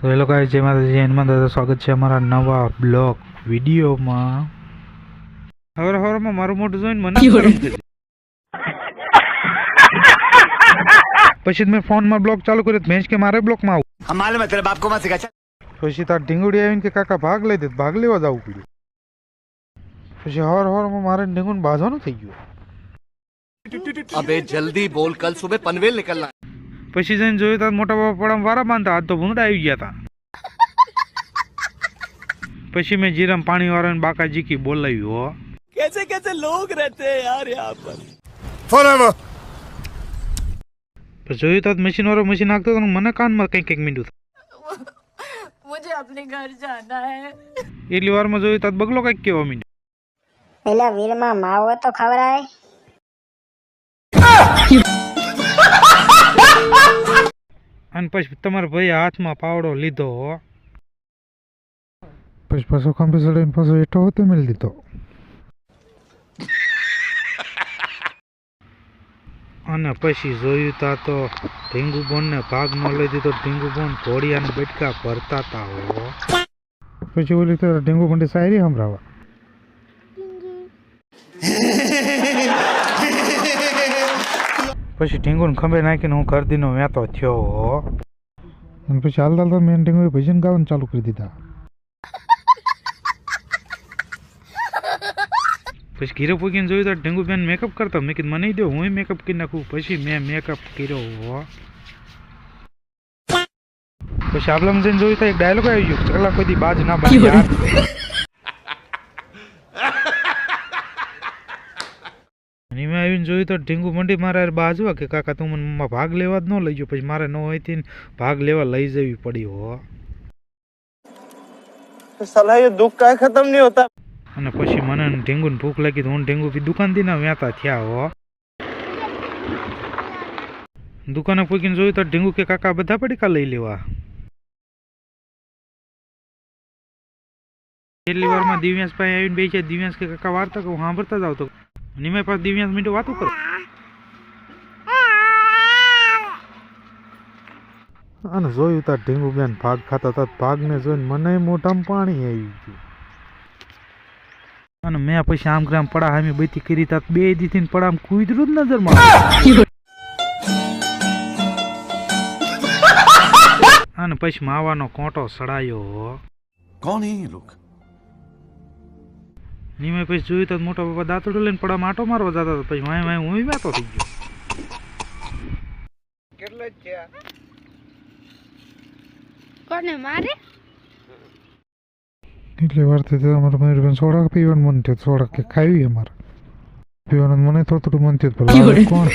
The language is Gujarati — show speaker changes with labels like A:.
A: તો હેલો ગાઈસ, જય માતાજી, હનુમાન દાદા, સ્વાગત છે અમારા નવા બ્લોગ વિડીયોમાં. હવારમાં મારું મોઢું જોઈને મને ગરમ થઈ જાય. પછી મેં ફોનમાં બ્લોગ ચાલુ કર્યો, મેં કે મારે બ્લોગમાં આવું.
B: માલુમ હે તેરે બાપ કો મત સિખા.
A: પછી તાર ઢીંગુડી આવીને કે કાકા ભાગ લઈ દે, ભાગ લેવા જવું પડ્યું. પછી હવારમાં મારે ઢીંગુને બાંધવાનું થઈ ગયું.
B: અબે જલ્દી બોલ, કલ સુબહ પનવેલ નિકલના.
A: પછી જઈને જોયું તો મોટા બાપા પડામાં વારા બાંધતા, આજ તો ભૂંડા આવી ગયા હતા. પછી મેં જીરામ પાણી વાળાને બાકાજી કી બોલાવ્યો.
B: कैसे कैसे लोग रहते हैं यार यहाँ पर. ફોરેવર.
A: પછી જોયું તો મશીન વાળો મશીન નાખતો તો મને કાનમાં કંઈક મીંડું થયું.
C: मुझे अपने घर जाना है.
A: એટલી વારમાં જોયું તો બગલો કંઈક કેવા મીંડ્યો.
D: પેલા વીરમાં માવો તો ખવડાય.
A: અને પછી તમારા ભાઈ હાથમાં પાવડો લીધો. પછી પાછો ખંભે ચડીને પાછો એઠો હોતે મેળ દીધો. અને પછી જોયું તા તો ઢીંગુબોનને ભાગ ન લઈ દીધો. ઢીંગુબોન ઘોડિયાને બેટકા ભરતા તા હો. પછી ઓલી તો ઢીંગુબોનની શાયરી સંભળાવા. પછી ઢીંગુને ખંભે નાખીને હું ઘરદીનો વેતો થયો હો. અને પછી હાલતા હાલતા મેં ઢીંગુએ ભજન ગાવાનું ચાલુ કરી દીધા. પછી ઘીરે પૂગીને જોયું તો ઢીંગુ બેન મેકઅપ કરતા. મેં કીધું મને દો, હું મેકઅપ કરી નાખું. પછી મેં મેકઅપ કર્યો હો. પછી આપલામાં જઈને જોયું તો એક ડાયલોગ આવી ગયો, ચકલા કોઈ દી બાજ ના બની યાર. મેં આવીને જોયું તો ઢીંગુ મંડી મારા બાજવા કે કાકા તું મને ભાગ લેવા જ ન લઈ ગયો. પછી મારે ન હોય ભાગ લેવા લઈ જવી પડી હો.
B: साला ये दुख का खत्म नहीं होता.
A: અને પછી મને ઢીંગુને ભૂખ લાગી તો હું ઢીંગુ દુકાનથી ના વ્યાતા થયા હો. દુકાને પૂકીને જોયું તો ઢીંગુ કે કાકા બધા પડીકા લઈ લેવા. એટલી વારમાં દિવ્યાંશ પાસે આવીને બે છે. દિવ્યાંશ કે કાકા વાર્તા કહું સાંભળતા જ આવતો. નિમે પાસે દિવ્યાંશ મીઠું વાતું કરો. અને જોયું તા ઢીંગુ બેન ભાગ ખાતા હતા. ભાગને જોઈને મને મોઢામાં પાણી આવી ગયું. અને મેં પછી આમ ગ્રામ પડા હામી બેથી કરી તા બે દીથી પડામ કુદરું જ નજરમાં. અને પછી માવાનો કોંટો સડાયો.
B: कौन है ये लोग?
A: નીમે પછી જોયું તો મોટા બાપા દાંતડું લઈને પડામાં આટો મારવા જતા હતા. પછી વાય વાય હું વ્યાતો થઈ ગયો.
B: કેટલો છે
D: કોને મારે?
A: એટલે વાર થઈ અમારે મયુરબેન સોડા પીવાનું મન થયું. સોડા કે ખાવી અમારે પીવાનું મને થોડું થોડું મન થયું. ભલા કોણ